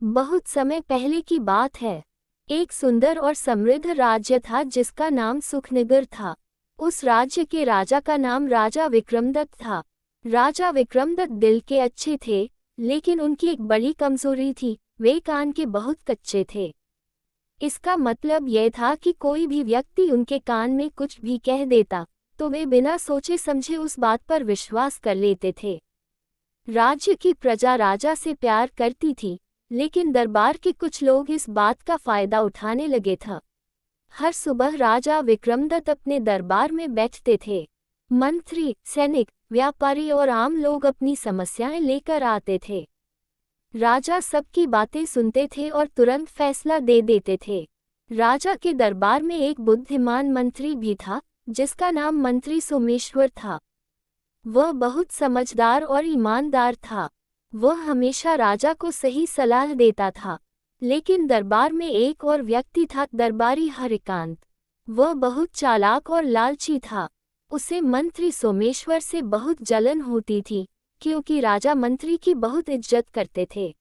बहुत समय पहले की बात है। एक सुंदर और समृद्ध राज्य था जिसका नाम सुखनगर था। उस राज्य के राजा का नाम राजा विक्रमदत्त था। राजा विक्रमदत्त दिल के अच्छे थे, लेकिन उनकी एक बड़ी कमजोरी थी, वे कान के बहुत कच्चे थे। इसका मतलब यह था कि कोई भी व्यक्ति उनके कान में कुछ भी कह देता, तो वे बिना सोचे समझे उस बात पर विश्वास कर लेते थे। राज्य की प्रजा राजा से प्यार करती थी, लेकिन दरबार के कुछ लोग इस बात का फायदा उठाने लगे थे। हर सुबह राजा विक्रमदत्त अपने दरबार में बैठते थे। मंत्री, सैनिक, व्यापारी और आम लोग अपनी समस्याएं लेकर आते थे। राजा सबकी बातें सुनते थे और तुरंत फैसला दे देते थे। राजा के दरबार में एक बुद्धिमान मंत्री भी था, जिसका नाम मंत्री सोमेश्वर था। वह बहुत समझदार और ईमानदार था। वह हमेशा राजा को सही सलाह देता था। लेकिन दरबार में एक और व्यक्ति था, दरबारी हरिकांत। वह बहुत चालाक और लालची था। उसे मंत्री सोमेश्वर से बहुत जलन होती थी, क्योंकि राजा मंत्री की बहुत इज्जत करते थे।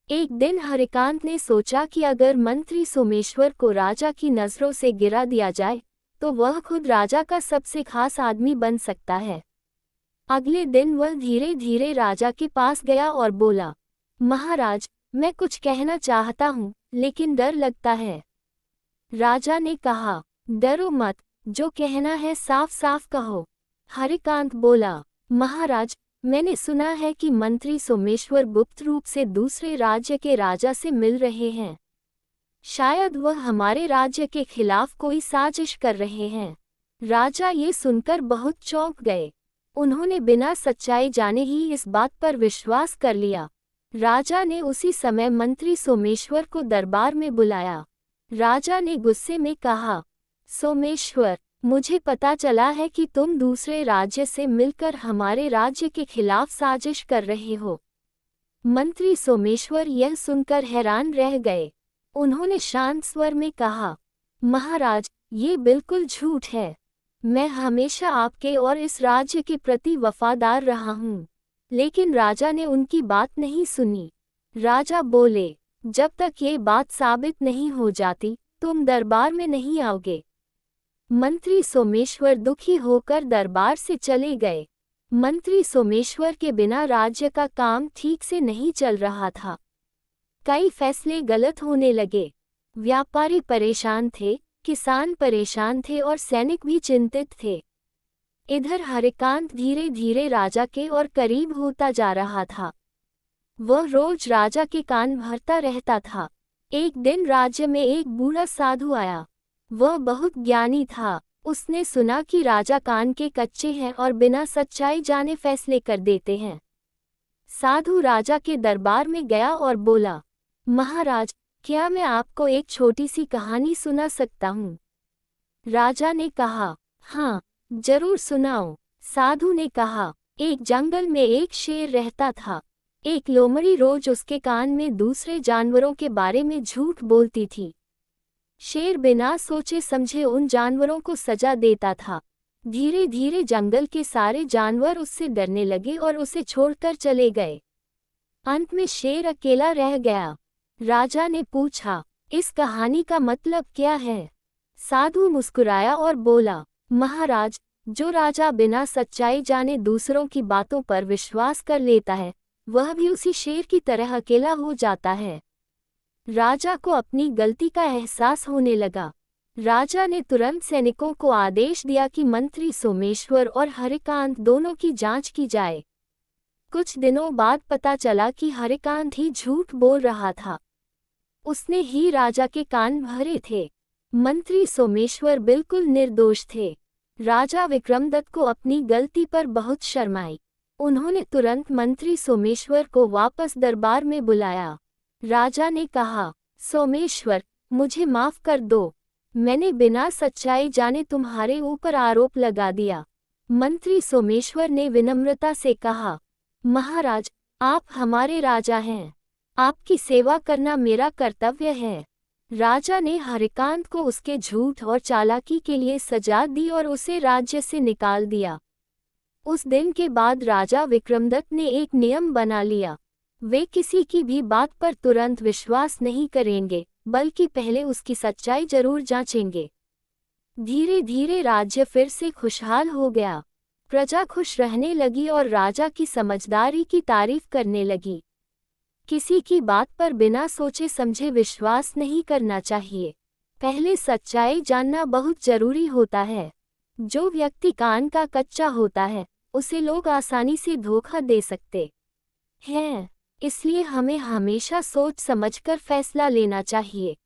एक दिन हरिकांत ने सोचा कि अगर मंत्री सोमेश्वर को राजा की नज़रों से गिरा दिया जाए, तो वह खुद राजा का सबसे खास आदमी बन सकता है। अगले दिन वह धीरे धीरे राजा के पास गया और बोला, महाराज, मैं कुछ कहना चाहता हूँ, लेकिन डर लगता है। राजा ने कहा, डरो मत, जो कहना है साफ साफ कहो। हरिकांत बोला, महाराज, मैंने सुना है कि मंत्री सोमेश्वर गुप्त रूप से दूसरे राज्य के राजा से मिल रहे हैं। शायद वह हमारे राज्य के खिलाफ कोई साजिश कर रहे हैं। राजा ये सुनकर बहुत चौंक गए। उन्होंने बिना सच्चाई जाने ही इस बात पर विश्वास कर लिया। राजा ने उसी समय मंत्री सोमेश्वर को दरबार में बुलाया। राजा ने गुस्से में कहा, सोमेश्वर, मुझे पता चला है कि तुम दूसरे राज्य से मिलकर हमारे राज्य के खिलाफ साजिश कर रहे हो। मंत्री सोमेश्वर यह सुनकर हैरान रह गए। उन्होंने शांत स्वर में कहा, महाराज, ये बिल्कुल झूठ है। मैं हमेशा आपके और इस राज्य के प्रति वफादार रहा हूँ। लेकिन राजा ने उनकी बात नहीं सुनी। राजा बोले, जब तक ये बात साबित नहीं हो जाती, तुम दरबार में नहीं आओगे। मंत्री सोमेश्वर दुखी होकर दरबार से चले गए। मंत्री सोमेश्वर के बिना राज्य का काम ठीक से नहीं चल रहा था। कई फैसले गलत होने लगे। व्यापारी परेशान थे, किसान परेशान थे और सैनिक भी चिंतित थे। इधर हरिकांत धीरे धीरे राजा के और करीब होता जा रहा था। वह रोज राजा के कान भरता रहता था। एक दिन राज्य में एक बूढ़ा साधु आया। वह बहुत ज्ञानी था। उसने सुना कि राजा कान के कच्चे हैं और बिना सच्चाई जाने फैसले कर देते हैं। साधु राजा के दरबार में गया और बोला, महाराज, क्या मैं आपको एक छोटी सी कहानी सुना सकता हूँ? राजा ने कहा, हाँ, जरूर सुनाओ। साधु ने कहा, एक जंगल में एक शेर रहता था। एक लोमड़ी रोज उसके कान में दूसरे जानवरों के बारे में झूठ बोलती थी। शेर बिना सोचे समझे उन जानवरों को सजा देता था। धीरे धीरे जंगल के सारे जानवर उससे डरने लगे और उसे छोड़कर चले गए। अंत में शेर अकेला रह गया। राजा ने पूछा, इस कहानी का मतलब क्या है? साधु मुस्कुराया और बोला, महाराज, जो राजा बिना सच्चाई जाने दूसरों की बातों पर विश्वास कर लेता है, वह भी उसी शेर की तरह अकेला हो जाता है। राजा को अपनी गलती का एहसास होने लगा। राजा ने तुरंत सैनिकों को आदेश दिया कि मंत्री सोमेश्वर और हरिकांत दोनों की जांच की जाए। कुछ दिनों बाद पता चला कि हरिकांत ही झूठ बोल रहा था। उसने ही राजा के कान भरे थे। मंत्री सोमेश्वर बिल्कुल निर्दोष थे। राजा विक्रमदत्त को अपनी गलती पर बहुत शर्म आई। उन्होंने तुरंत मंत्री सोमेश्वर को वापस दरबार में बुलाया। राजा ने कहा, सोमेश्वर, मुझे माफ कर दो। मैंने बिना सच्चाई जाने तुम्हारे ऊपर आरोप लगा दिया। मंत्री सोमेश्वर ने विनम्रता से कहा, महाराज, आप हमारे राजा हैं। आपकी सेवा करना मेरा कर्तव्य है। राजा ने हरिकांत को उसके झूठ और चालाकी के लिए सजा दी और उसे राज्य से निकाल दिया। उस दिन के बाद राजा विक्रमदत्त ने एक नियम बना लिया। वे किसी की भी बात पर तुरंत विश्वास नहीं करेंगे, बल्कि पहले उसकी सच्चाई जरूर जांचेंगे। धीरे धीरे राज्य फिर से खुशहाल हो गया। प्रजा खुश रहने लगी और राजा की समझदारी की तारीफ करने लगी। किसी की बात पर बिना सोचे समझे विश्वास नहीं करना चाहिए। पहले सच्चाई जानना बहुत जरूरी होता है। जो व्यक्ति कान का कच्चा होता है, उसे लोग आसानी से धोखा दे सकते हैं। इसलिए हमें हमेशा सोच समझकर फैसला लेना चाहिए।